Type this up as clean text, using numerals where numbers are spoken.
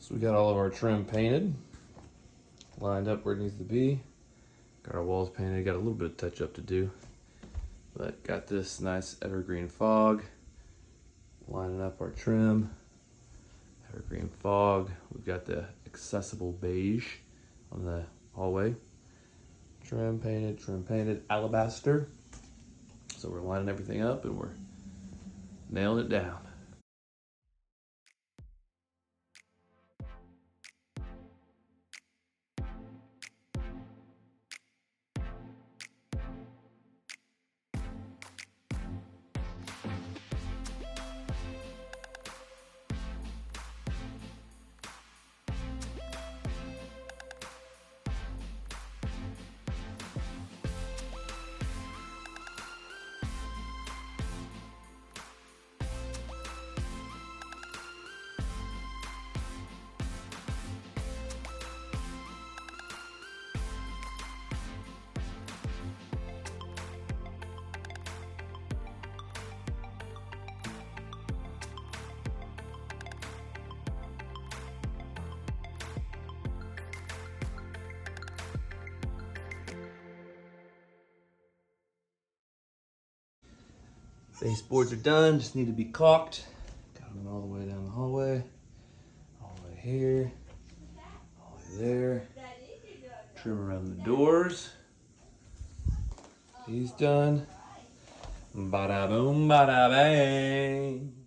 So we got all of our trim painted, lined up where it needs to be. Got our walls painted, got a little bit of touch up to do. But got this nice evergreen fog, lining up our trim. Evergreen fog. We've got the accessible beige on the hallway. Trim painted, alabaster. So we're lining everything up and we're nailing it down. Baseboards are done, just need to be caulked. Got them all the way down the hallway, all the way here, all the way there. Trim around the doors. He's done. Bada boom, bada bang.